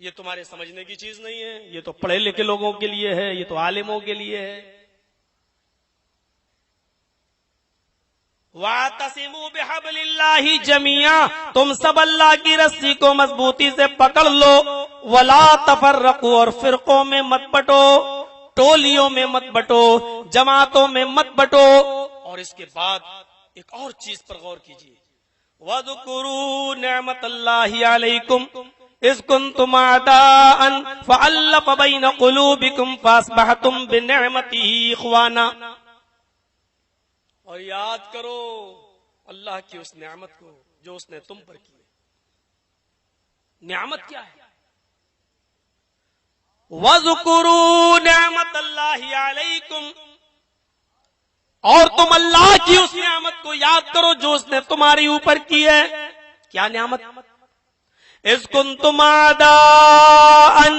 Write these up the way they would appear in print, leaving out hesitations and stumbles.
یہ تمہارے سمجھنے کی چیز نہیں ہے، یہ تو پڑھے لکھے لوگوں کے لیے ہے، یہ تو عالموں کے لیے ہے۔ وَاعْتَصِمُوا بِحَبْلِ اللَّهِ جَمِيعًا، تم سب اللہ کی رسی کو مضبوطی سے پکڑ لو، وَلَا تَفَرَّقُوا، اور فرقوں میں مت بٹو، ٹولیوں میں مت بٹو، جماعتوں میں مت بٹو۔ اور اس کے بعد ایک اور چیز پر غور کیجیے، وَاذْكُرُوا نِعْمَتَ اللَّهِ عَلَيْكُمْ اِذْ كُنْتُمْ أَعْدَاءً فَأَلَّفَ بَيْنَ قُلُوبِكُمْ فَأَصْبَحْتُمْ بِنِعْمَتِهِ إِخْوَانًا۔ اور یاد کرو اللہ کی اس نعمت کو جو اس نے تم پر کی ہے۔ نعمت کیا ہے؟ وَاذْكُرُوا نِعْمَتَ اللَّهِ عَلَيْكُمْ، اور تم اللہ کی اس نعمت کو یاد کرو جو اس نے تمہارے اوپر کی ہے۔ کیا نعمت؟ اِذْ كُنْتُمْ أَعْدَاءً،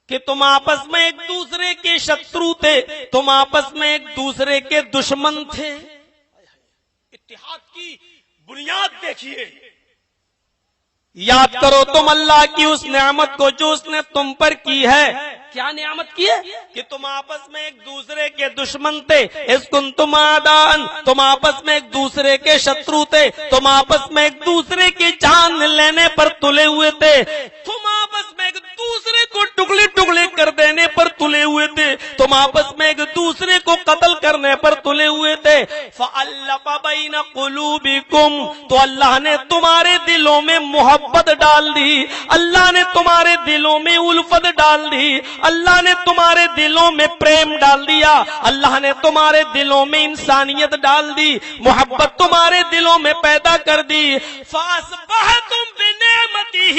کہ تم آپس میں ایک دوسرے کے شترو تھے، تم آپس میں ایک دوسرے کے دشمن تھے۔ اتحاد کی بنیاد دیکھیے۔ یاد کرو تم اللہ کی اس نعمت کو جو اس نے تم پر کی ہے۔ کیا نعمت کی ہے؟ کہ تم آپس میں ایک دوسرے کے دشمن تھے۔ اِذْ كُنْتُمْ أَعْدَاءً، تم آپس میں ایک دوسرے کے شترو تھے، تم آپس میں ایک دوسرے کی جان لینے پر تلے ہوئے تھے، تم آپس میں ایک دوسرے کو ٹکڑے ٹکڑے کر دینے پر تلے ہوئے تھے، تم آپس میں ایک دوسرے کو قتل کرنے پر تلے ہوئے تھے۔ فَأَلَّفَ بَيْنَ قُلُوبِكُمْ، تو اللہ نے تمہارے دلوں میں محبت ڈال دی، اللہ نے تمہارے دلوں میں الفت ڈال دی، اللہ نے تمہارے دلوں میں پریم ڈال دیا، اللہ نے تمہارے دلوں میں انسانیت ڈال دی، محبت تمہارے دلوں میں پیدا کر دی۔ فَأَصْبَحْتُمْ بِنِعْمَتِهِ،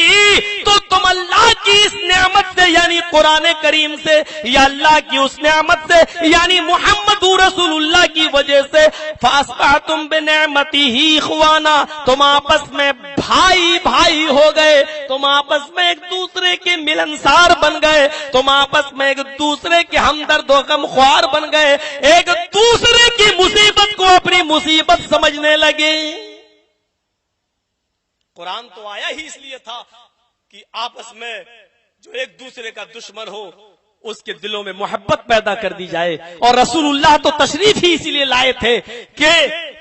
تو تم اللہ کی اس نعمت سے یعنی قرآن کریم سے یا اللہ کی اس نعمت سے یعنی محمد رسول اللہ کی وجہ سے فَأَصْبَحْتُمْ بِنِعْمَتِهِ إِخْوَانًا، تم آپس میں بھائی بھائی ہو گئے، تم آپس میں ایک دوسرے کے ملنسار بن گئے، تم آپس میں ایک دوسرے کے ہمدرد و غمخوار بن گئے، ایک دوسرے کی مصیبت کو اپنی مصیبت سمجھنے لگے۔ قرآن تو آیا ہی اس لیے تھا کہ آپس میں جو ایک دوسرے کا دشمن ہو اس کے دلوں میں محبت پیدا کر دی جائے، اور رسول اللہ تو تشریف ہی اسی لیے لائے تھے کہ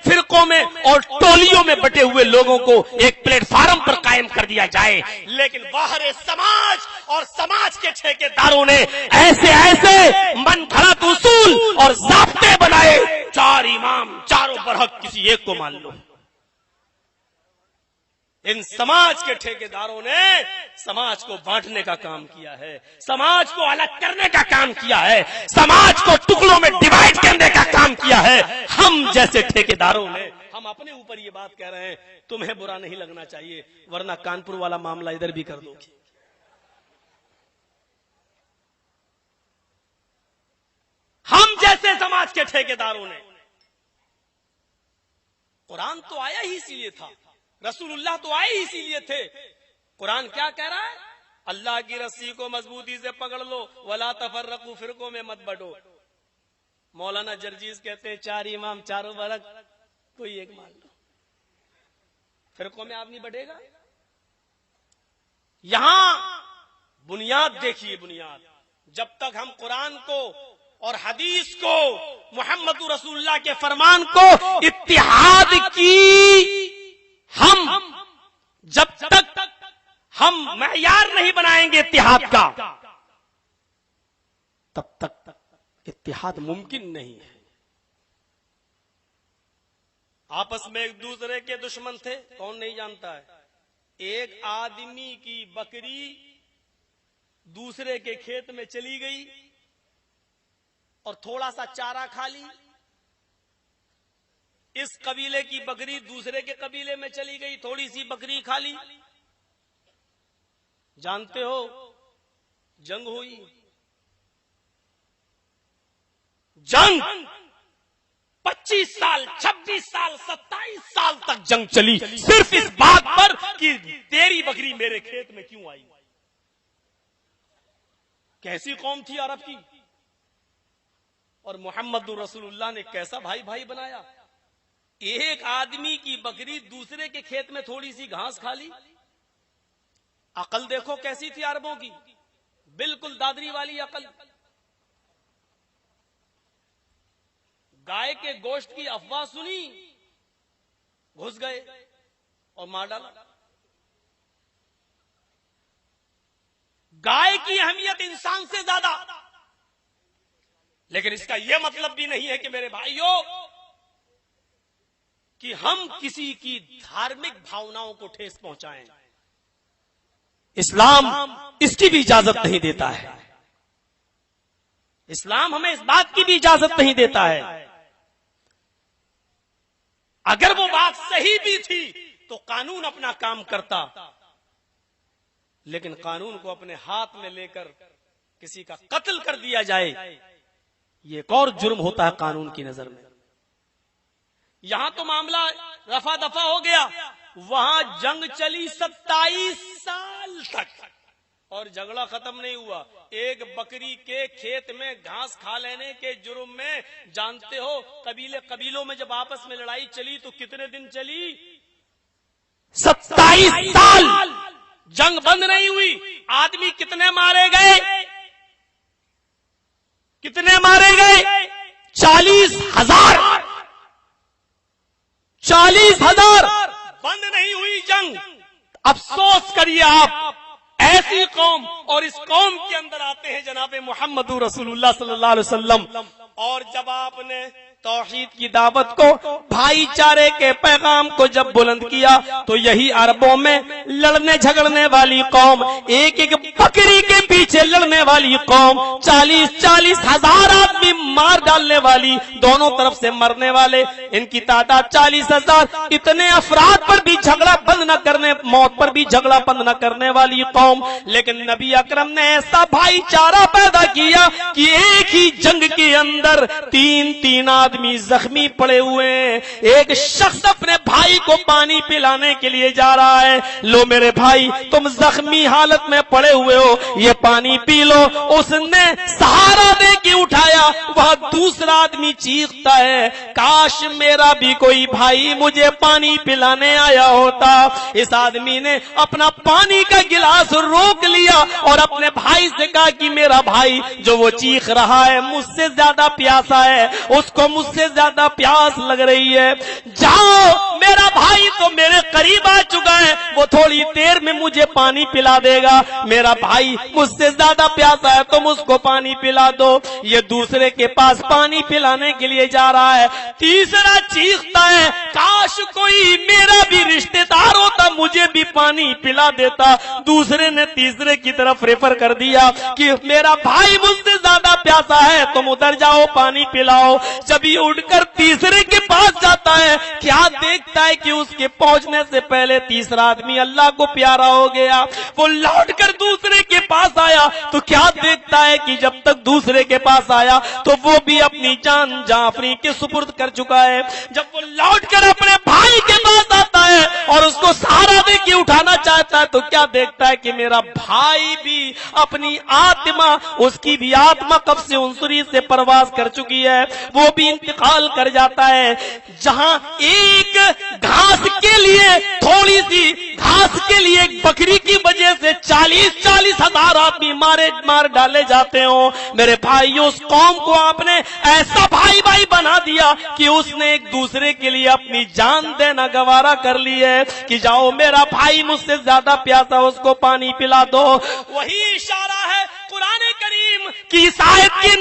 فرقوں میں اور ٹولیوں میں بٹے ہوئے لوگوں کو ایک پلیٹ فارم پر قائم کر دیا جائے، لیکن باہر سماج اور سماج کے ٹھیکیداروں نے ایسے ایسے من گھڑت اصول اور ضابطے بنائے، چار امام چاروں برحق کسی ایک کو مان لو۔ ان سماج کے ٹھیکیداروں نے سماج کو بانٹنے کا کام کیا ہے، سماج کو الگ کرنے کا کام کیا ہے، سماج کو ٹکڑوں میں ڈیوائیڈ کرنے کا کام کیا ہے۔ ہم جیسے ٹھیکیداروں نے ہم اپنے اوپر یہ بات کہہ رہے ہیں، تمہیں برا نہیں لگنا چاہیے ورنہ کانپور والا معاملہ ادھر بھی کر دو گے۔ ہم جیسے سماج کے ٹھیکیداروں نے، قرآن تو آیا ہی اسی لیے تھا، رسول اللہ تو آئے ہی اسی لیے تھے۔ قرآن کیا کہہ رہا ہے؟ اللہ کی رسی کو مضبوطی سے پکڑ لو، ولا تفرقوا، فرقوں میں مت بٹو۔ مولانا جرجیز کہتے ہیں چار امام چاروں برحق کوئی ایک مان لو۔ فرقوں میں آدمی بٹے گا؟ یہاں بنیاد دیکھیے، بنیاد جب تک ہم قرآن کو اور حدیث کو، محمد رسول اللہ کے فرمان کو، اتحاد کی ہم جب تک ہم معیار نہیں بنائیں گے اتحاد کا، تب تک اتحاد ممکن نہیں ہے۔ آپس میں ایک دوسرے کے دشمن تھے، کون نہیں جانتا ہے؟ ایک آدمی کی بکری دوسرے کے کھیت میں چلی گئی اور تھوڑا سا چارہ کھا لی، اس قبیلے کی بکری دوسرے کے قبیلے میں چلی گئی، تھوڑی سی بکری کھا لی، جانتے ہو جنگ ہوئی، جنگ 25 سال 26 سال 27 سال تک جنگ چلی، صرف اس بات پر کہ تیری بکری میرے کھیت میں کیوں آئی۔ کیسی قوم تھی عرب کی، اور محمد رسول اللہ نے کیسا بھائی بھائی بنایا۔ ایک آدمی کی بکری دوسرے کے کھیت میں تھوڑی سی گھاس کھا لی، عقل دیکھو کیسی تھی عربوں کی، بالکل دادری والی عقل. گائے کے گوشت کی افواہ سنی، گھس گئے اور مار ڈالا. گائے کی اہمیت انسان سے زیادہ، لیکن اس کا یہ مطلب بھی نہیں ہے کہ میرے بھائیوں کہ ہم کسی کی دھارمک بھاوناؤں کو ٹھیس پہنچائیں. اسلام اس کی بھی اجازت نہیں دیتا ہے. اسلام ہمیں اس بات کی بھی اجازت نہیں دیتا ہے. اگر وہ بات صحیح بھی تھی تو قانون اپنا کام کرتا، لیکن قانون کو اپنے ہاتھ میں لے کر کسی کا قتل کر دیا جائے، یہ ایک اور جرم ہوتا ہے قانون کی نظر میں. یہاں تو معاملہ رفع دفع ہو گیا، وہاں جنگ چلی 27 سال تک اور جھگڑا ختم نہیں ہوا. ایک بکری کے کھیت میں گھاس کھا لینے کے جرم میں، جانتے ہو قبیلوں میں جب آپس میں لڑائی چلی تو کتنے دن چلی؟ 27 سال جنگ بند نہیں ہوئی. آدمی کتنے مارے گئے؟ کتنے مارے گئے؟ 40,000. 40,000 بند نہیں ہوئی جنگ. افسوس کریے آپ، ایسی قوم، اور اس قوم کے اندر آتے ہیں جناب محمد رسول اللہ صلی اللہ علیہ وسلم، اور جب آپ نے توحید کی دعوت کو، بھائی چارے کے پیغام کو جب بلند کیا تو یہی عربوں میں لڑنے جھگڑنے والی قوم، ایک ایک بکری کے پیچھے لڑنے والی قوم، 40,000 آدمی مار ڈالنے والی، دونوں طرف سے مرنے والے، ان کی تعداد 40,000. اتنے افراد پر بھی جھگڑا بند نہ کرنے، موت پر بھی جھگڑا بند نہ کرنے والی قوم. لیکن نبی اکرم نے ایسا بھائی چارہ پیدا کیا کہ ایک ہی جنگ کے اندر 3 آدمی زخمی پڑے ہوئے ہیں. ایک شخص اپنے بھائی کو پانی پلانے کے لیے جا رہا ہے، لو میرے بھائی تم زخمی حالت میں پڑے ہوئے ہو، یہ پانی پی لو. اس نے سہارا دے کے اٹھایا، وہاں دوسرا آدمی چیختا ہے، کاش میرا بھی کوئی بھائی مجھے پانی پلانے آیا ہوتا. اس آدمی نے اپنا پانی کا گلاس روک لیا اور اپنے بھائی سے کہا کہ میرا بھائی جو وہ چیخ رہا ہے مجھ سے زیادہ پیاسا ہے، اس کو مجھ سے زیادہ پیاس لگ رہی ہے، جاؤ میرا بھائی تو میرے قریب آ چکا ہے، وہ تھوڑی دیر میں مجھے پانی پلا دے گا. میرا بھائی مجھ سے زیادہ پیاسا ہے، تم اس کو پانی پلا دو. یہ دوسرے کے پاس پانی پلانے کے لیے جا رہا ہے، تیسرا چیختا ہے، کاش کوئی میرا بھی رشتہ دار ہوتا مجھے بھی پانی پلا دیتا. دوسرے نے تیسرے کی طرف ریفر کر دیا کہ میرا بھائی مجھ سے زیادہ پیاسا ہے، تم ادھر جاؤ پانی پلاؤ. جب یہ اٹھ کر تیسرے کے پاس جاتا ہے، کیا دیکھتا ہے کہ اس کے پہنچنے سے پہلے تیسرا آدمی اللہ کو پیارا ہو گیا. وہ لوٹ کر دوسرے کے پاس آیا تو کیا دیکھتا ہے کہ جب تک دوسرے کے پاس آیا تو وہ بھی اپنی جان جعفری کے سپرد کر چکا ہے. جب وہ لوٹ کر اپنے بھائی کے پاس آتا ہے اور اس کو سہارا دے کے اٹھانا چاہتا ہے تو کیا دیکھتا ہے کہ میرا بھائی بھی اپنی آتما، اس کی بھی آتما کب سے عنصری سے پرواز کر چکی ہے، وہ بھی انتقال کر جاتا ہے. جہاں ایک گھاس کے لیے، تھوڑی سی گھاس کے لیے ایک بکری کی وجہ سے 40,000 آدمی مار ڈالے جاتے ہوں، میرے بھائیوں اس قوم کو آپ نے ایسا بھائی بنا دیا کہ اس نے ایک دوسرے کے لیے اپنی جان دینا گوارا کر لی ہے کہ جاؤ میرا بھائی مجھ سے زیادہ پیاسا، اس کو پانی پلا دو. وہی اشارہ ہے قرآن کریم کی اس آیت کی،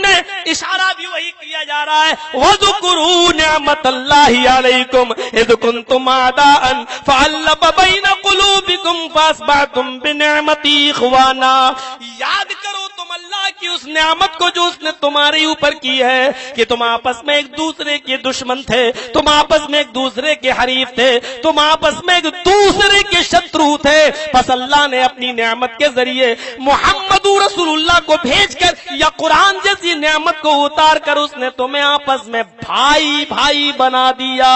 اشارہ بھی وہی کیا جا رہا ہے، وَذْكُرُوا نِعْمَةَ اللَّهِ عَلَيْكُمْ إِذْ كُنْتُمْ أَعْدَاءً فَأَلَّفَ بَيْنَ قُلُوبِكُمْ فَأَصْبَحْتُمْ بِنِعْمَتِهِ إِخْوَانًا. یاد کرو تم اللہ کی اس نعمت کو جو اس نے تمہارے اوپر کی ہے کہ تم آپس میں ایک دوسرے کے دشمن تھے، تم آپس میں ایک دوسرے کے حریف تھے، تم آپس میں ایک دوسرے کے شترو تھے. پس اللہ نے اپنی نعمت کے ذریعے محمد رسول اللہ کو بھیج کر یا قرآن جیسی نعمت کو اتار کر اس نے تمہیں آپس میں بھائی بنا دیا.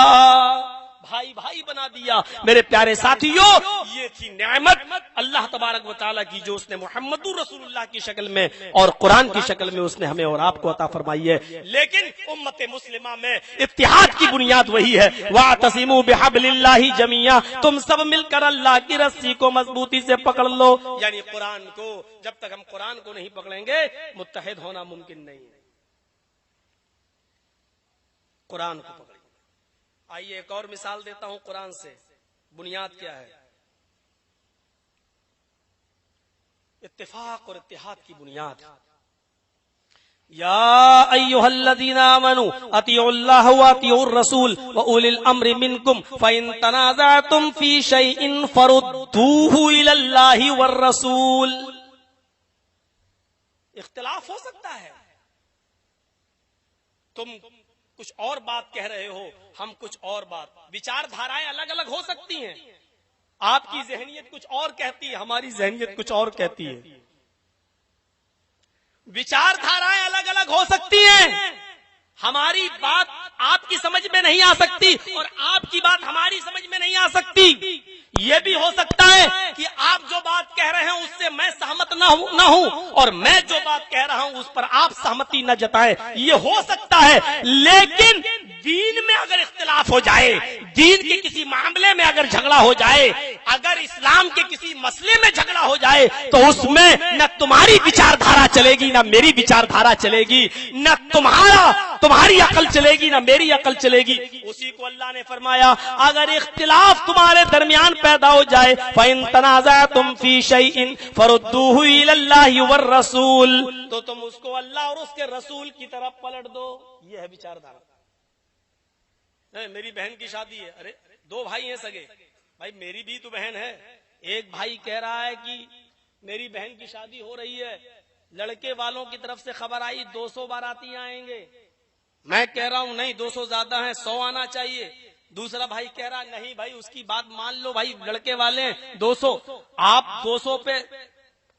بھائی بھائی بنا دیا. میرے پیارے ساتھیوں، یہ تھی نعمت اللہ تبارک و تعالیٰ کی جو اس نے محمد رسول اللہ کی شکل میں اور قرآن کی شکل میں اس نے ہمیں اور آپ کو عطا فرمائی ہے. لیکن امت مسلمہ میں اتحاد کی بنیاد وہی ہے. وَاعْتَصِمُوا بِحَبْلِ اللَّهِ جَمِيعًا، تم سب مل کر اللہ کی رسی کو مضبوطی سے پکڑ لو. یعنی قرآن کو، جب تک ہم قرآن کو نہیں پکڑیں گے متحد ہونا ممکن نہیں ہے. قرآن کو پکڑیں. آئیے ایک اور مثال دیتا ہوں قرآن سے. بنیاد کیا ہے؟ اتفاق اور اتحاد کی بنیاد. یا ایھا الذین آمنوا اطیعوا اللہ واطیعوا الرسول واولی الامر منکم فإن تنازعتم فی شیء فردوہ الی اللہ والرسول. اختلاف ہو سکتا ہے، تم کچھ اور بات کہہ رہے ہو، ہم کچھ اور بات، وچار دھارائیں الگ الگ ہو سکتی ہیں. آپ کی ذہنیت کچھ اور کہتی ہے، ہماری ذہنیت کچھ اور کہتی ہے. وچار دھارائیں الگ الگ ہو سکتی ہیں، ہماری بات آپ کی سمجھ میں نہیں آ سکتی اور آپ کی بات ہماری سمجھ میں نہیں آ سکتی. یہ بھی ہو سکتا ہے کہ آپ جو بات کہہ رہے ہیں اس سے میں سہمت نہ ہوں اور میں جو بات کہہ رہا ہوں اس پر آپ سہمتی نہ جتائیں. یہ ہو سکتا ہے. لیکن دین میں اگر اختلاف ہو جائے، دین کے کسی معاملے میں اگر جھگڑا ہو جائے، اگر اسلام کے کسی مسئلے میں جھگڑا ہو جائے تو اس میں نہ تمہاری وچار دھارا چلے گی نہ میری وچار دھارا چلے گی، نہ تمہاری عقل چلے گی نہ میری عقل چلے گی. اسی کو اللہ نے فرمایا اگر اختلاف تمہارے درمیان پیدا ہو جائے فَإِن تَنَازَعْتُمْ فِي شَيْءٍ فَرُدُّوهُ إِلَى اللَّهِ وَالرَّسُولِ، تو تم اس کو اللہ اور اس کے رسول کی طرف پلٹ دو. یہ ہے وچار دھارا. میری بہن کی شادی ہے، ارے دو بھائی ہیں سگے، بھائی میری بھی تو بہن ہے. ایک بھائی کہہ رہا ہے کہ میری بہن کی شادی ہو رہی ہے، لڑکے والوں کی طرف سے خبر آئی 200 باراتی آئیں گے. میں کہہ رہا ہوں نہیں 200 زیادہ ہیں، 100 آنا چاہیے. دوسرا بھائی کہہ رہا نہیں بھائی اس کی بات مان لو، بھائی لڑکے والے ہیں 200، آپ 200 پہ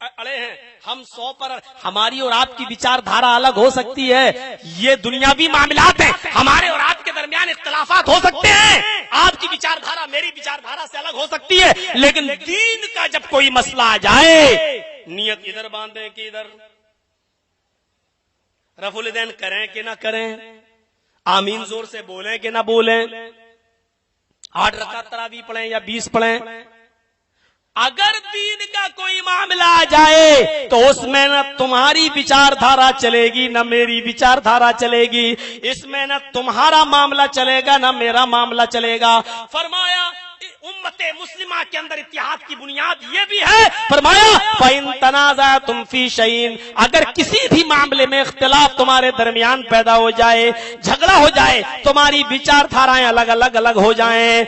اڑے ہیں، ہم 100 پر. ہماری اور آپ کی وچار دھارا الگ ہو سکتی ہے، یہ دنیاوی معاملات ہیں. ہمارے اور آپ کے درمیان اختلافات ہو سکتے ہیں، آپ کی وچار دھارا میری وچار دھارا سے الگ ہو سکتی ہے. لیکن دین کا جب کوئی مسئلہ آ جائے، نیت ادھر باندھیں کہ ادھر، رفع الیدین کریں کہ نہ کریں، آمین زور سے بولیں کہ نہ بولیں، 8 رکعت تراویح پڑھیں یا 20 پڑھیں، اگر دین کا کوئی معاملہ آ جائے تو اس میں نہ تمہاری وچار دھارا چلے گی نہ میری وچار دھارا چلے گی، اس میں نہ تمہارا معاملہ چلے گا نہ میرا معاملہ چلے گا. فرمایا امت مسلمہ کے اندر اتحاد کی بنیاد یہ بھی ہے. فرمایا فَإِن تَنَازَعْتُمْ فِي شَيْءٍ، اگر کسی بھی معاملے میں اختلاف تمہارے درمیان پیدا ہو جائے، جھگڑا ہو جائے، تمہاری وچار دھارائیں الگ ہو جائیں،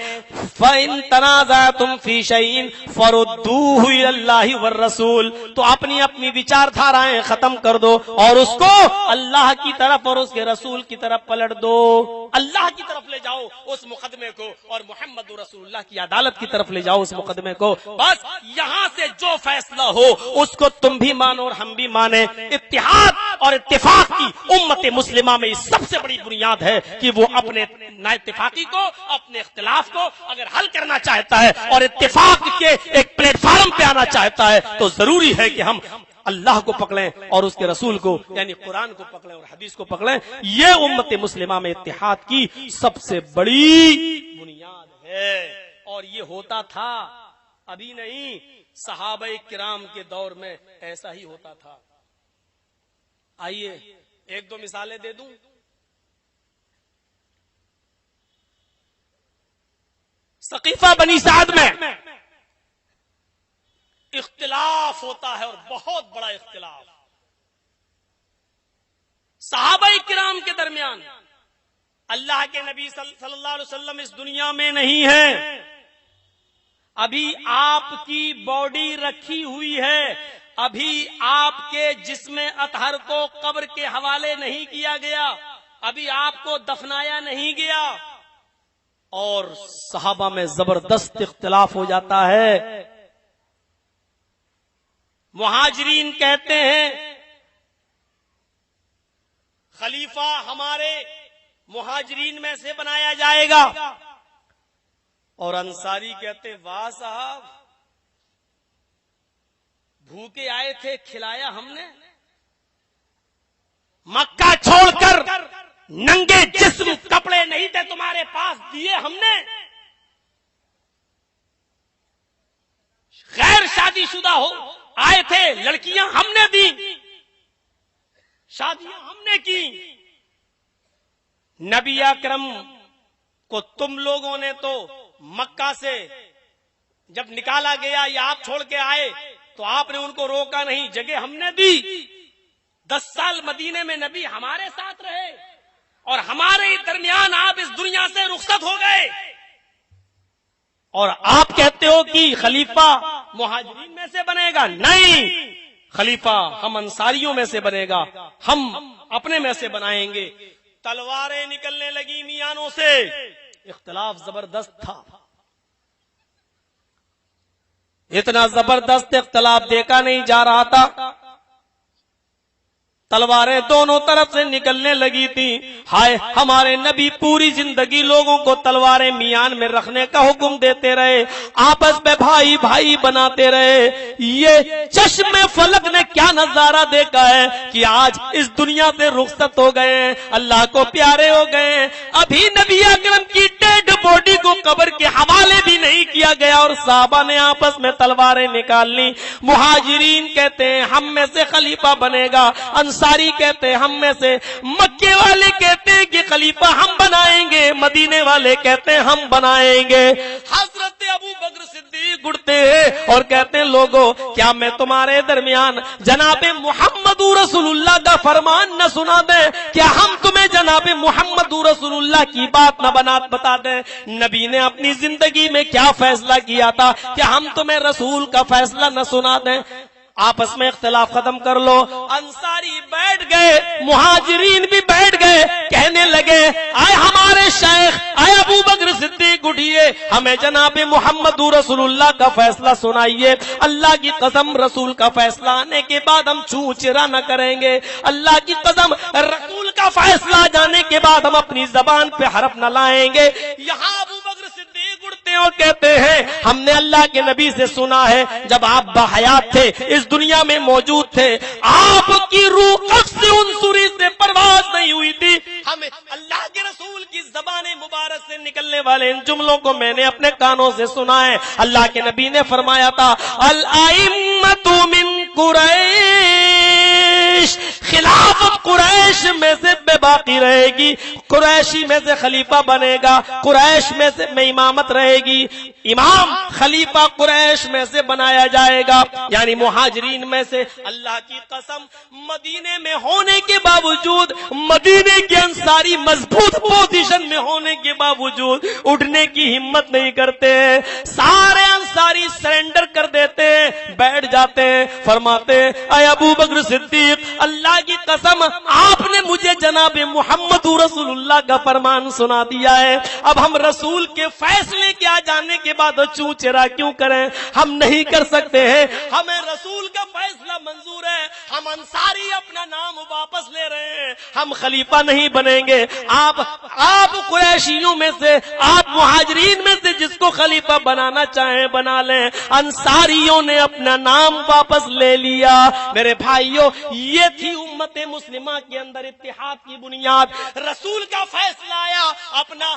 فَإِن تَنَازَعْتُمْ فِي شَيْءٍ فَرُدُّوهُ إِلَى اللَّهِ وَالرَّسُولِ، تو اپنی وچار دھارائیں ختم کر دو اور اس کو اللہ کی طرف اور اس کے رسول کی طرف پلٹ دو. اللہ کی طرف لے جاؤ اس مقدمے کو اور محمد رسول اللہ کی عدالت کی طرف لے جاؤ اس مقدمے کو. بس یہاں سے جو فیصلہ ہو اس کو تم بھی مانو اور ہم بھی مانیں. اتحاد اور اتفاق کی امت مسلمہ میں سب سے بڑی بنیاد ہے کہ وہ اپنے نا اتفاقی کو، اپنے اختلاف کو اگر حل کرنا چاہتا ہے اور اتفاق کے ایک پلیٹ فارم پہ آنا چاہتا ہے تو ضروری ہے کہ ہم اللہ کو پکڑیں اور اس کے رسول کو یعنی قرآن کو پکڑیں اور حدیث کو پکڑیں. یہ امت مسلمہ میں اتحاد کی سب سے بڑی بنیاد ہے اور یہ ہوتا تھا، ابھی نہیں، صحابہ کرام کے دور میں ایسا ہی ہوتا تھا. آئیے 1-2 مثالیں دے دوں. ثقیفہ بنی سعد میں اختلاف ہوتا ہے اور بہت بڑا اختلاف صحابہ کرام کے درمیان. اللہ کے نبی صلی اللہ علیہ وسلم اس دنیا میں نہیں ہے، ابھی آپ کی باڈی رکھی ہوئی ہے، ابھی آپ کے جسم اطہر کو قبر کے حوالے نہیں کیا گیا، ابھی آپ کو دفنایا نہیں گیا اور صحابہ میں زبردست اختلاف ہو جاتا ہے. مہاجرین کہتے ہیں خلیفہ ہمارے مہاجرین میں سے بنایا جائے گا، اور انصاری کہتے واہ صاحب، بھوکے آئے تھے کھلایا ہم نے، مکہ چھوڑ کر ننگے جسم کپڑے نہیں تھے تمہارے پاس دیے ہم نے، غیر شادی شدہ ہو آئے تھے لڑکیاں ہم نے دی، شادیاں ہم نے کی، نبی اکرم کو تم لوگوں نے تو مکہ سے جب نکالا گیا یا آپ چھوڑ کے آئے تو آپ نے ان کو روکا نہیں، جگہ ہم نے دی، 10 سال مدینے میں نبی ہمارے ساتھ رہے اور ہمارے درمیان آپ اس دنیا سے رخصت ہو گئے، اور آپ کہتے ہو کہ خلیفہ مہاجرین میں سے بنے گا؟ نہیں، خلیفہ ہم انصاریوں میں سے بنے گا، ہم اپنے میں سے بنائیں گے۔ تلواریں نکلنے لگی میانوں سے، اختلاف زبردست تھا، اتنا زبردست اختلاف دیکھا نہیں جا رہا تھا، تلواریں دونوں طرف سے نکلنے لگی تھی۔ ہائے ہمارے نبی پوری زندگی لوگوں کو تلواریں میان میں رکھنے کا حکم دیتے رہے، آپس میں بھائی بھائی بناتے رہے۔ یہ چشم فلک نے کیا نظارہ دیکھا ہے کہ آج اس دنیا سے رخصت ہو گئے ہیں، اللہ کو پیارے ہو گئے ہیں، ابھی نبی اکرم کی ڈیڈ باڈی کو قبر کے حوالے بھی نہیں کیا گیا اور صحابہ نے آپس میں تلواریں نکال لی۔ مہاجرین کہتے ہیں ہم میں سے خلیفہ بنے گا، انصاری کہتے ہیں ہم میں سے، مکے والے کہتے ہیں کہ خلیفہ ہم بنائیں گے، مدینے والے کہتے ہیں ہم بنائیں گے۔ حضرت ابو بکر صدیق اٹھتے ہیں اور کہتے ہیں لوگوں کیا میں تمہارے درمیان جناب محمد رسول اللہ کا فرمان نہ سنا دیں؟ کیا ہم تمہیں جناب محمد رسول اللہ کی بات نہ بتا دیں؟ نبی نے اپنی زندگی میں کیا فیصلہ کیا تھا، کیا ہم تمہیں رسول کا فیصلہ نہ سنا دیں؟ آپس میں اختلاف ختم کر لو۔ انصاری بیٹھ گئے، مہاجرین بھی بیٹھ گئے، کہنے لگے اے ہمارے شیخ، اے ابو بکر صدیق اٹھیے، ہمیں جناب محمد رسول اللہ کا فیصلہ سنائیے، اللہ کی قسم رسول کا فیصلہ آنے کے بعد ہم چھو چرا نہ کریں گے، اللہ کی قسم رسول کا فیصلہ جانے کے بعد ہم اپنی زبان پہ حرف نہ لائیں گے۔ یہاں ابو بکر صدیق اٹھتے ہیں اور کہتے ہیں ہم نے اللہ کے نبی سے سنا ہے جب آپ باحیات تھے، اس دنیا میں موجود تھے، آپ کی روح قفص عنصری سے پرواز نہیں ہوئی تھی، ہمیں اللہ کے رسول کی زبان مبارک سے نکلنے والے ان جملوں کو میں نے اپنے کانوں سے سنا ہے۔ اللہ کے نبی نے فرمایا تھا الائمۃ من قریش، خلافت قریش میں سے بے باقی رہے گی، قریشی میں سے خلیفہ بنے گا، قریش میں سے میں امامت رہے گی، امام خلیفہ قریش میں سے بنایا جائے گا، یعنی مہاجرین میں سے۔ اللہ کی قسم مدینے میں ہونے کے باوجود، مدینے کے انصاری مضبوط پوزیشن میں ہونے کے باوجود اٹھنے کی ہمت نہیں کرتے ہیں، سارے انصاری سرنڈر کر دیتے ہیں، بیٹھ جاتے ہیں، فرماتے اے ابو بکر صدیق اللہ کی قسم آپ نے مجھے جناب محمد رسول اللہ کا فرمان سنا دیا ہے، اب ہم رسول کے فیصلے کے آ جانے کے بعد چوں چرا کیوں کریں؟ ہم نہیں کر سکتے ہیں، ہمیں رسول کا فیصلہ منظور ہے، ہم انصاری اپنا نام واپس لے رہے ہیں، ہم خلیفہ نہیں بنیں گے، آپ قریشیوں میں سے، آپ مہاجرین میں سے جس کو خلیفہ بنانا چاہیں بنا لیں۔ انصاریوں نے اپنا نام واپس لے لیا۔ میرے بھائیوں یہ تھی امت مسلمہ کے اندر اتحاد کی بنیاد۔ رسول کا فیصلہ آیا، اپنا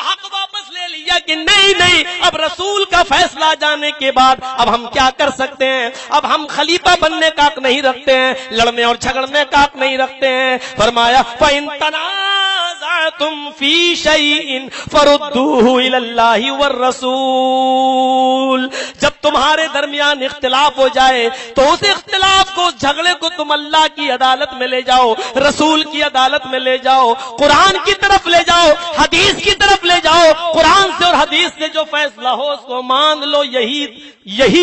حق واپس لے لیا کہ نہیں اب رسول کا فیصلہ جانے کے بعد اب ہم کیا کر سکتے ہیں، اب ہم خلیفہ بننے کا حق نہیں رکھتے ہیں، لڑنے اور جھگڑنے کا حق نہیں رکھتے ہیں۔ فرمایا فَإِن تَنَازَعْتُمْ فِي شَيْءٍ فَرُدُّوهُ إِلَى اللَّهِ وَالرَّسُولِ، جب تمہارے درمیان اختلاف ہو جائے تو اس اختلاف کو، اس جھگڑے کو تم اللہ کی عدالت میں لے جاؤ، رسول کی عدالت میں لے جاؤ، قرآن کی طرف لے جاؤ، حدیث کی طرف لے جاؤ، قرآن سے اور حدیث سے جو فیصلہ ہو اس کو مان لو، یہی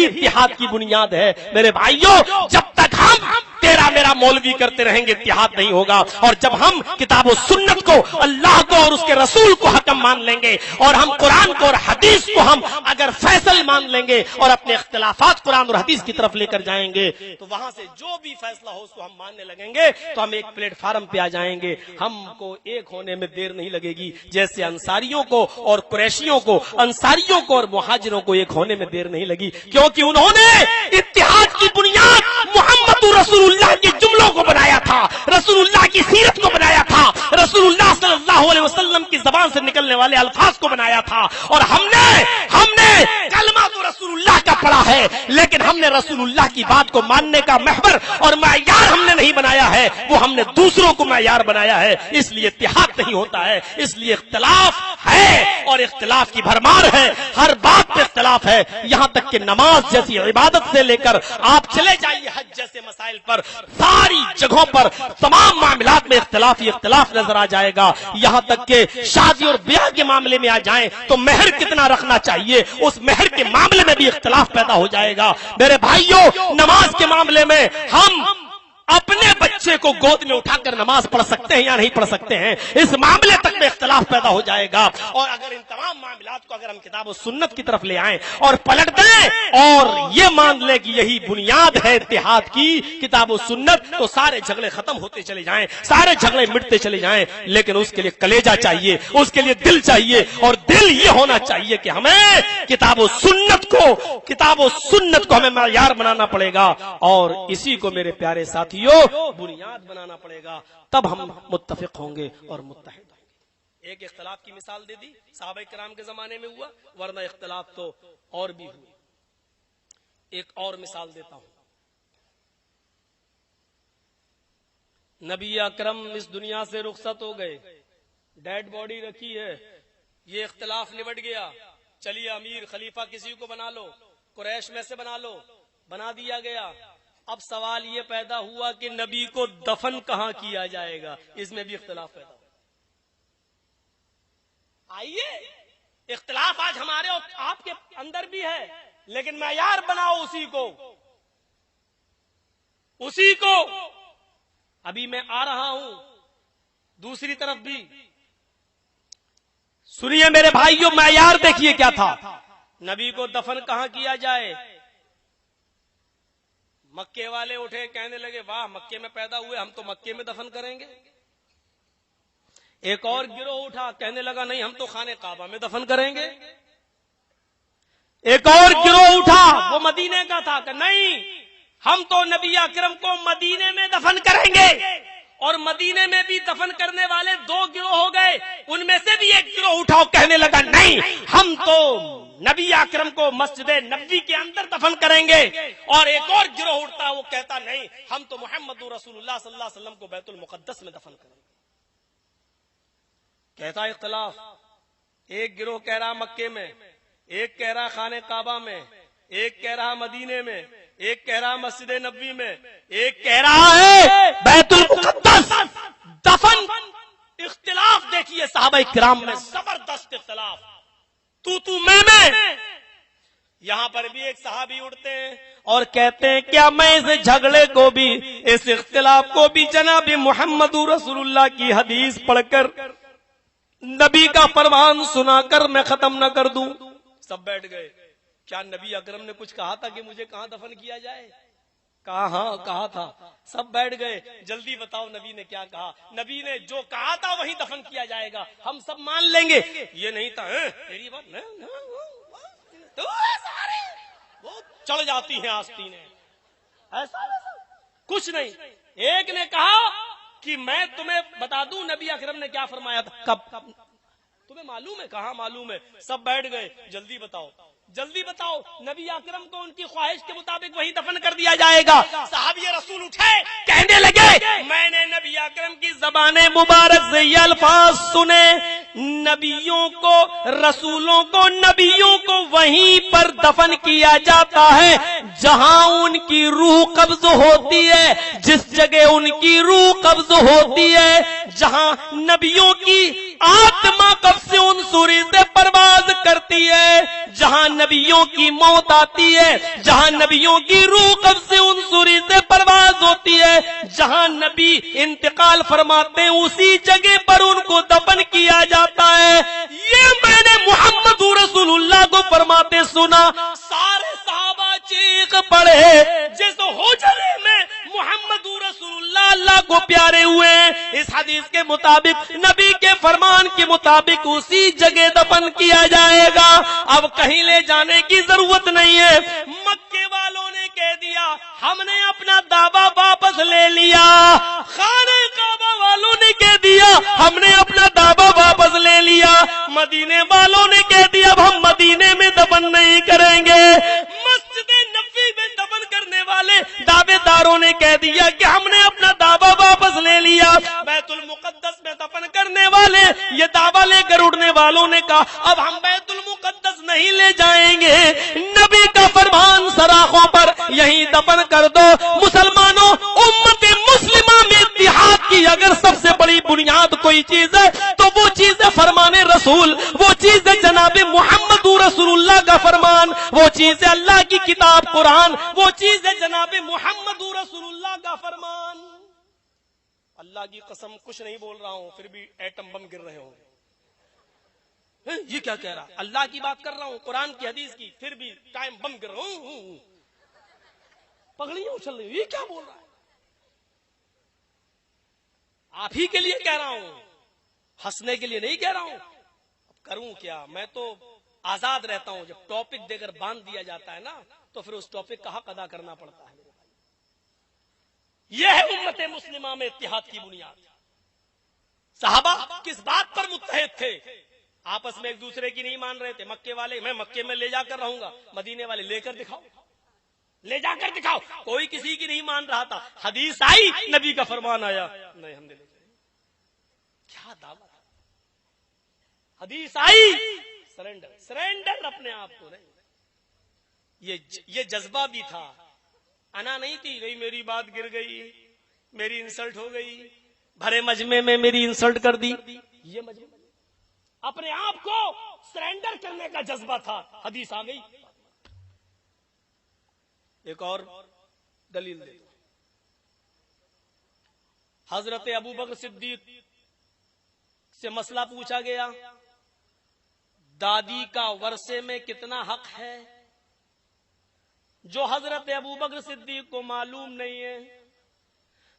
اتحاد کی بنیاد ہے۔ میرے بھائیوں جب تک ہم تیرا میرا مولوی کرتے رہیں گے اتحاد نہیں ہوگا. اور جب ہم کتاب و سنت کو, اللہ کو اور اس کے رسول کو حکم مان لیں گے, اور ہم قرآن کو اور حدیث کو ہم اگر فیصل مان لیں گے اور اپنے اختلافات قرآن اور حدیث کی طرف لے کر جائیں گے, تو وہاں سے جو بھی فیصلہ ہو اس کو ہم ماننے لگیں گے, تو ہم ایک پلیٹ فارم پہ آ جائیں گے. ہم کو ایک ہونے میں دیر نہیں لگے گی, جیسے انصاریوں کو اور قریشیوں کو, انصاریوں کو اور مہاجروں کو ایک ہونے میں دیر نہیں لگی, کیونکہ انہوں نے اتحاد کی بنیاد محمد رسول اللہ کے جملوں کو بنایا تھا, رسول اللہ کی سیرت کو بنایا تھا, رسول اللہ صلی اللہ علیہ وسلم کی زبان سے نکلنے والے الفاظ کو بنایا تھا. اور ہم نے کلمہ تو رسول اللہ کا پڑھا ہے, لیکن ہم نے رسول اللہ کی بات کو ماننے کا محور اور معیار ہم نے نہیں بنایا ہے, وہ ہم نے دوسروں کو معیار بنایا ہے. اس لیے اتحاد نہیں ہوتا ہے, اس لیے اختلاف ہے اور اختلاف کی بھرمار ہے, ہر بات پہ اختلاف ہے. یہاں تک کہ نماز جیسی عبادت سے لے کر آپ چلے جائیے حج جیسے مسائل پر, ساری جگہوں پر تمام معاملات میں اختلاف ہی اختلاف نظر آ جائے گا. یہاں تک کہ شادی اور بیاہ کے معاملے میں آ جائیں تو مہر کتنا رکھنا چاہیے, اس مہر کے معاملے میں بھی اختلاف پیدا ہو جائے گا. میرے بھائیوں, نماز کے معاملے میں ہم اپنے بچے کو گود میں اٹھا کر نماز پڑھ سکتے ہیں یا نہیں پڑھ سکتے ہیں, اس معاملے تک میں اختلاف پیدا ہو جائے گا. اور اگر ان تمام معاملات کو اگر ہم کتاب و سنت کی طرف لے آئیں اور پلٹ دیں اور یہ مان لیں کہ یہی بنیاد ہے اتحاد کی, کتاب و سنت, تو سارے جھگڑے ختم ہوتے چلے جائیں, سارے جھگڑے مٹتے چلے جائیں. لیکن اس کے لیے کلیجہ چاہیے, اس کے لیے دل چاہیے, اور دل یہ ہونا چاہیے کہ ہمیں کتاب و سنت کو ہمیں معیار بنانا پڑے گا, اور اسی کو میرے پیارے ساتھیوں بنیاد بنانا پڑے گا, تب ہم متفق ہوں گے اور متحد ہوں گے. ایک اختلاف کی مثال دے دی, صحابہ کرام کے زمانے میں ہوا, ورنہ اختلاف تو اور بھی ہوئے. ایک اور مثال دیتا ہوں. نبی اکرم اس دنیا سے رخصت ہو گئے, ڈیڈ باڈی رکھی ہے, یہ اختلاف نبٹ گیا, چلیے امیر خلیفہ کسی کو بنا لو, قریش میں سے بنا لو, بنا دیا گیا. اب سوال یہ پیدا ہوا کہ نبی کو دفن کہاں کیا جائے گا, اس میں بھی اختلاف پیدا ہوا. آئیے, اختلاف آج ہمارے اور آپ کے اندر بھی ہے, لیکن معیار بناؤ اسی کو. ابھی میں آ رہا ہوں دوسری طرف بھی, سنیے میرے بھائیوں, معیار دیکھیے کیا تھا. نبی کو دفن کہاں کیا جائے؟ مکے والے اٹھے, کہنے لگے واہ مکے میں پیدا ہوئے, ہم تو مکے میں دفن کریں گے. ایک اور گروہ اٹھا, کہنے لگا نہیں ہم تو خانہ کعبہ میں دفن کریں گے. ایک اور گروہ اٹھا, وہ مدینے کا تھا, کہ نہیں ہم تو نبی اکرم کو مدینے میں دفن کریں گے. اور مدینے میں بھی دفن کرنے والے دو گروہ ہو گئے, ان میں سے بھی ایک گروہ اٹھاؤ, کہنے لگا نہیں ہم تو نبی اکرم کو مسجد نبوی کے اندر دفن کریں گے. اور ایک اور گروہ اٹھتا, وہ کہتا نہیں ہم تو محمد رسول اللہ صلی اللہ علیہ وسلم کو بیت المقدس میں دفن کریں گے. کہتا اختلاف, ایک گروہ کہہ رہا مکے میں, ایک کہہ رہا خانہ کعبہ میں, ایک کہہ رہا مدینے میں, ایک کہہ رہا مسجد نبوی میں, ایک کہہ رہا ہے بیت المقدس. دفن اختلاف دیکھیے صحابہ کرام میں, زبردست اختلاف, تو میں. یہاں پر بھی ایک صحابی اٹھتے ہیں اور کہتے ہیں کیا میں اس جھگڑے کو بھی, اس اختلاف کو بھی جناب محمد رسول اللہ کی حدیث پڑھ کر, نبی کا فرمان سنا کر میں ختم نہ کر دوں؟ سب بیٹھ گئے. کیا نبی اکرم نے کچھ کہا تھا کہ مجھے کہاں دفن کیا جائے؟ کہا ہاں کہا تھا. سب بیٹھ گئے, جلدی بتاؤ نبی نے کیا کہا. نبی نے جو کہا تھا وہی دفن کیا جائے گا, ہم سب مان لیں گے. یہ نہیں تھا میری بات تو وہ چڑھ جاتی ہیں آستینیں, ایسا کچھ نہیں. ایک نے کہا کہ میں تمہیں بتا دوں نبی اکرم نے کیا فرمایا تھا. کب تمہیں معلوم ہے؟ کہاں معلوم ہے. سب بیٹھ گئے, جلدی بتاؤ جلدی بتاؤ. نبی اکرم کو ان کی خواہش کے مطابق وہی دفن کر دیا جائے گا. صحابی رسول اٹھے, کہنے لگے میں نے نبی اکرم کی زبان مبارک سے یہ الفاظ سنے, نبیوں کو, رسولوں کو, نبیوں کو وہیں پر دفن کیا جاتا ہے جہاں ان کی روح قبض ہوتی ہے, جس جگہ ان کی روح قبض ہوتی ہے, جہاں نبیوں کی آتما قبض سے ان سوری سے پرواز کرتی ہے, جہاں نبیوں کی موت آتی ہے, جہاں نبیوں کی روح قبض سے ان سوری سے پرواز ہوتی ہے, نبی انتقال فرماتے ہیں اسی جگہ پر ان کو دفن کیا جاتا ہے. یہ میں نے محمد رسول اللہ کو فرماتے سنا. سارے صحابہ چیخ پڑے جس حجرے میں محمد رسول اللہ اللہ کو پیارے ہوئے. اس حدیث کے مطابق نبی کے فرمان کے مطابق اسی جگہ دفن کیا جائے گا. اب کہیں لے جانے کی ضرورت نہیں ہے. مکے والوں نے کہہ دیا ہم نے اپنا دعویٰ واپس لے لیا. خانہ کعبہ والوں نے کہہ دیا ہم نے اپنا دعویٰ واپس لے لیا. مدینے والوں نے کہہ دیا اب ہم مدینے میں دفن نہیں کریں گے. مسجد نبوی میں دفن کرنے والے دعوے داروں نے کہہ دیا کہ ہم نے اپنا دعویٰ واپس لے لیا. بیت المقدس میں دفن کرنے والے یہ دعویٰ لے کر اڑنے والوں نے کہا اب ہم بیت المقدس نہیں لے جائیں گے. نبی کا فرمان سراخوں پر یہیں دفن کر دو. مسلمانوں امت مسلمہ میں اتحاد کی اگر سب سے بڑی بنیاد کوئی چیز ہے تو وہ چیز ہے فرمان رسول, وہ چیز ہے جناب محمد رسول اللہ کا فرمان, وہ چیز ہے اللہ کی کتاب قرآن, وہ چیز ہے جناب محمد رسول اللہ کا فرمان. اللہ کی قسم کچھ نہیں بول رہا ہوں پھر بھی ایٹم بم گر رہے ہوں. یہ کیا کہہ رہا, اللہ کی بات کر رہا ہوں قرآن کی حدیث کی پھر بھی ٹائم بم گر رہا ہوں. پگڑیاں اچھل رہی, یہ کیا بول رہا ہے. آپ ہی کے لیے کہہ رہا ہوں, ہنسنے کے لیے نہیں کہہ رہا ہوں. اب کروں کیا, میں تو آزاد رہتا ہوں. جب ٹاپک دے کر باندھ دیا جاتا ہے نا تو پھر اس ٹاپک کا حق ادا کرنا پڑتا ہے. یہ ہے امت مسلمہ میں اتحاد کی بنیاد. صحابہ کس بات پر متحد تھے؟ آپس میں ایک دوسرے کی نہیں مان رہے تھے. مکے والے میں مکے میں لے جا کر رہوں گا, مدینے والے لے کر دکھاؤ, لے جا کر دکھاؤ. کوئی کسی کی نہیں مان رہا تھا. حدیث آئی, نبی کا فرمان آیا, نہیں ہم نے لے جائیں. کیا دعویٰ تھا. حدیث آئی, سرنڈر, سرنڈر اپنے آپ کو نہیں. یہ جذبہ بھی تھا, انا نہیں تھی. نہیں میری بات گر گئی, میری انسلٹ ہو گئی, بھرے مجمع میں میری انسلٹ کر دی. یہ مجمع اپنے آپ کو سرنڈر کرنے کا جذبہ تھا. حدیث آ گئی. ایک اور دلیل دے دو. حضرت ابو بکر صدیق سے مسئلہ پوچھا گیا, دادی کا ورثے میں کتنا حق ہے, جو حضرت ابو بکر صدیق کو معلوم نہیں ہے.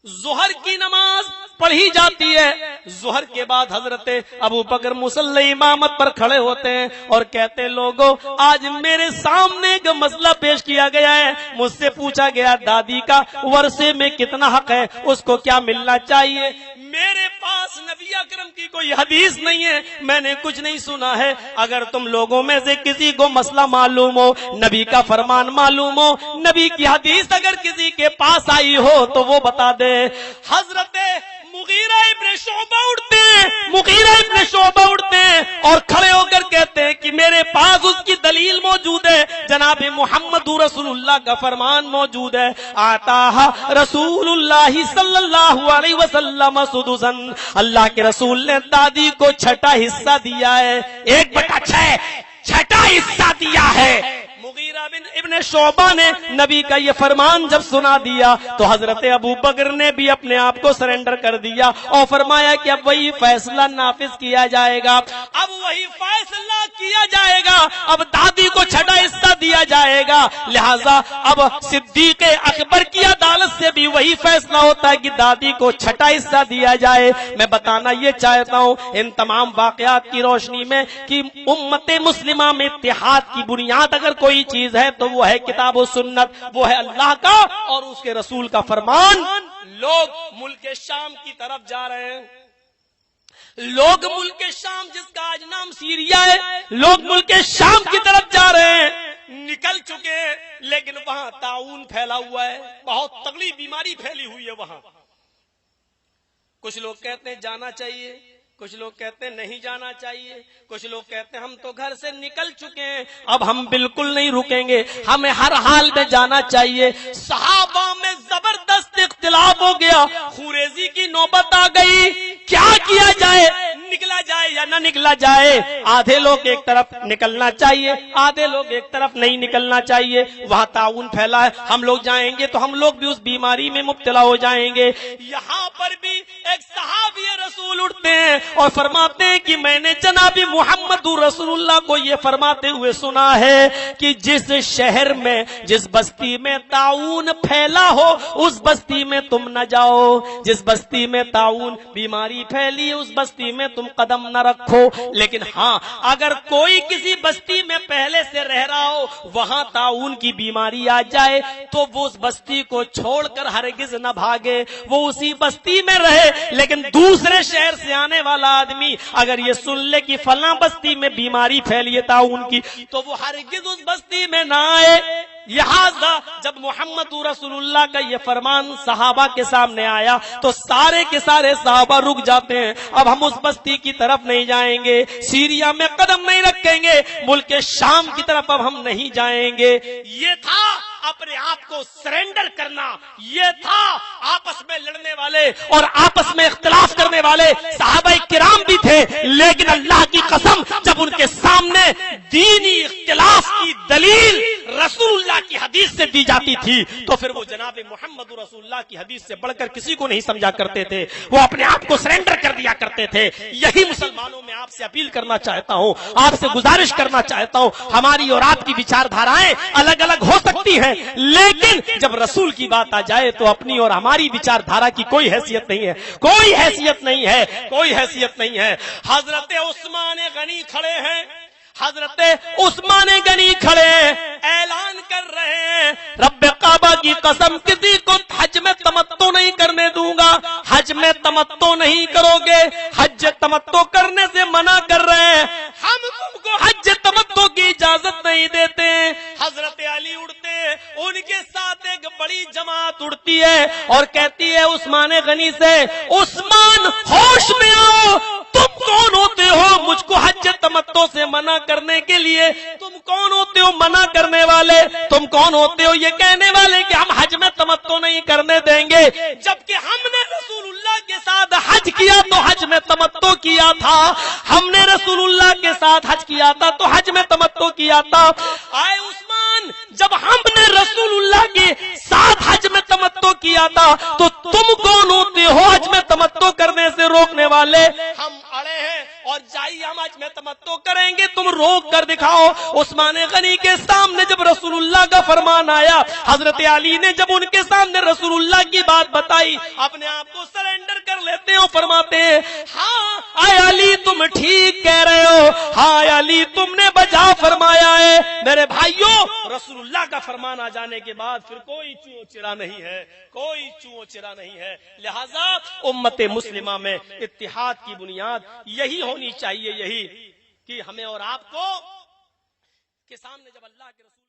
ظہر کی نماز پڑھی جاتی ہے, ظہر کے بعد حضرت ابو بکر مصلی امامت پر کھڑے ہوتے ہیں اور کہتے ہیں لوگوں آج میرے سامنے ایک مسئلہ پیش کیا گیا ہے, مجھ سے پوچھا گیا دادی کا ورثے میں کتنا حق ہے, اس کو کیا ملنا چاہیے. میرے پاس نبی اکرم کی کوئی حدیث نہیں ہے, میں نے کچھ نہیں سنا ہے. اگر تم لوگوں میں سے کسی کو مسئلہ معلوم ہو, نبی کا فرمان معلوم ہو, نبی کی حدیث اگر کسی کے پاس آئی ہو تو وہ بتا دے. حضرت مغیرہ ابن شعبہ اٹھتے ہیں, مغیرہ ابن شعبہ اٹھتے ہیں اور کھڑے ہو کر کہتے ہیں کہ میرے پاس اس کی دلیل موجود ہے, جناب محمد رسول اللہ کا فرمان موجود ہے. آتا رسول اللہ صلی اللہ علیہ وسلم سدسن, اللہ کے رسول نے دادی کو چھٹا حصہ دیا ہے, 1/6 چھٹا حصہ دیا ہے. مغیرہ بن ابن شعبہ نے نبی کا یہ فرمان جب سنا دیا تو حضرت ابو بکر نے بھی اپنے آپ کو سرنڈر کر دیا اور فرمایا کہ اب وہی فیصلہ نافذ کیا جائے گا, اب وہی فیصلہ کیا جائے گا, اب دادی کو چھٹا حصہ دیا جائے گا. لہذا اب صدیق اکبر کی عدالت سے بھی وہی فیصلہ ہوتا ہے کہ دادی کو چھٹا حصہ دیا جائے. میں بتانا یہ چاہتا ہوں ان تمام واقعات کی روشنی میں کہ امت مسلمہ میں اتحاد کی بنیاد اگر کوئی چیز ہے تو وہ ہے کتاب و سنت, وہ ہے اللہ کا اور اس کے رسول کا فرمان. لوگ ملک شام کی طرف جا رہے ہیں, لوگ ملک شام جس کا آج نام سیریا ہے, لوگ ملک شام کی طرف جا رہے ہیں, نکل چکے ہیں, لیکن وہاں طاعون پھیلا ہوا ہے, بہت تگڑی بیماری پھیلی ہوئی ہے وہاں. کچھ لوگ کہتے ہیں جانا چاہیے, کچھ لوگ کہتے ہیں نہیں جانا چاہیے, کچھ لوگ کہتے ہیں ہم تو گھر سے نکل چکے ہیں, اب ہم بالکل نہیں رکیں گے, ہمیں ہر حال میں جانا چاہیے. صحابہ میں زبردست اختلاف ہو گیا, خوریزی کی نوبت آ گئی, کیا کیا جائے, نکلا جائے یا سے نہ نکلا جائے، آدھے لوگ ایک طرف نکلنا چاہیے، آدھے لوگ ایک طرف نہیں نکلنا چاہیے، وہاں تعاون پھیلا ہے، ہم لوگ جائیں گے تو ہم لوگ بھی اس بیماری میں مبتلا ہو جائیں گے۔ یہاں پر بھی ایک صحابی رسول اٹھتے ہیں اور فرماتے ہیں کہ میں نے جناب محمد رسول اللہ کو یہ فرماتے ہوئے سنا ہے کہ جس شہر میں، جس بستی میں تعاون پھیلا ہو اس بستی میں تم نہ جاؤ، جس بستی میں تعاون بیماری پھیلی اس بستی میں تم قدم نہ رکھو۔ لیکن ہاں اگر کوئی کسی بستی میں پہلے سے رہ رہا ہو، وہاں تعاون کی بیماری آ جائے تو وہ اس بستی کو چھوڑ کر ہرگز نہ بھاگے، وہ اسی بستی میں رہے۔ لیکن دوسرے شہر سے آنے والا آدمی اگر یہ سن لے کہ فلاں بستی میں بیماری پھیلی ہے تعاون کی، تو وہ ہرگز اس بستی میں نہ آئے۔ لہذا جب محمد رسول اللہ کا یہ فرمان صحابہ کے سامنے آیا تو سارے کے سارے صحابہ رک جاتے ہیں، اب ہم اس بستی کی طرف نہیں جائیں گے، سیریا میں قدم نہیں رکھیں گے، ملک شام کی طرف اب ہم نہیں جائیں گے۔ یہ تھا اپنے آپ کو سرنڈر کرنا، یہ تھا آپس میں لڑنے والے اور آپس میں اختلاف کرنے والے صحابہ کرام بھی تھے، لیکن اللہ کی قسم جب ان کے سامنے دینی اختلاف کی دلیل رسول اللہ کی حدیث سے دی جاتی تھی تو پھر وہ جناب محمد رسول اللہ کی حدیث سے بڑھ کر کسی کو نہیں سمجھا کرتے تھے، وہ اپنے آپ کو سرنڈر کر دیا کرتے تھے۔ یہی مسلمانوں میں آپ سے اپیل کرنا چاہتا ہوں، آپ سے گزارش کرنا چاہتا ہوں، ہماری اور آپ کی وچار دھارائیں الگ الگ ہو سکتی ہیں، لیکن جب رسول کی بات آ جائے تو اپنی اور ہماری وچار دھارا کی کوئی حیثیت نہیں ہے، کوئی حیثیت نہیں ہے، کوئی حیثیت نہیں ہے۔ حضرت عثمان غنی کھڑے ہیں، حضرت عثمان غنی کھڑے ہیں، اعلان کر رہے ہیں رب کعبہ کی قسم کسی کو حج میں تمتع نہیں کرنے دوں گا، حج میں تمتع نہیں کرو گے، حج تمتع کرنے سے منع کر رہے ہیں، ہم تم کو حج تمتع کی اجازت نہیں دیتے۔ حضرت علی اڑتے ہیں، ان کے ساتھ ایک بڑی جماعت اڑتی ہے اور کہتی ہے عثمان غنی سے، عثمان ہوش میں آؤ، تم کون ہوتے ہو مجھ کو حج تمتع سے منع کرنے کے لیے؟ تم کون ہوتے ہو منع کرنے والے؟ تم کون ہوتے ہو یہ کہنے والے کہ ہم حج میں تمتع نہیں کرنے دیں گے؟ جبکہ ہم نے رسول اللہ کے ساتھ حج کیا تو حج میں تمتع کیا تھا، ہم نے رسول اللہ کے ساتھ حج کیا تھا تو حج میں تمتع کیا تھا۔ آئے عثمان، جب ہم نے رسول اللہ کے ساتھ حج میں تمتع کیا تھا تو تم کون ہوتے ہو حج میں تمتع کرنے سے روکنے والے؟ ہم اڑے ہیں اور جائیے ہم حج میں تمتع کریں گے، تم روک کر دکھاؤ۔ عثمان غنی کے سامنے جب رسول اللہ کا فرمان آیا، حضرت علی نے جب ان کے سامنے رسول اللہ کی بات بتائی، اپنے آپ کو سرنڈر کر لیتے ہیں، فرماتے ہیں ہاں اے علی تم ٹھیک کہہ رہے ہو، ہاں اے علی تم نے بجا فرمایا ہے۔ میرے بھائیوں، رسول اللہ کا فرمان آ جانے کے بعد پھر کوئی چوں چرا نہیں ہے، کوئی چوں چرا نہیں ہے۔ لہذا امت مسلمہ میں اتحاد کی بنیاد یہی ہونی چاہیے، یہی کہ ہمیں اور آپ کو کے سامنے جب اللہ کے رسول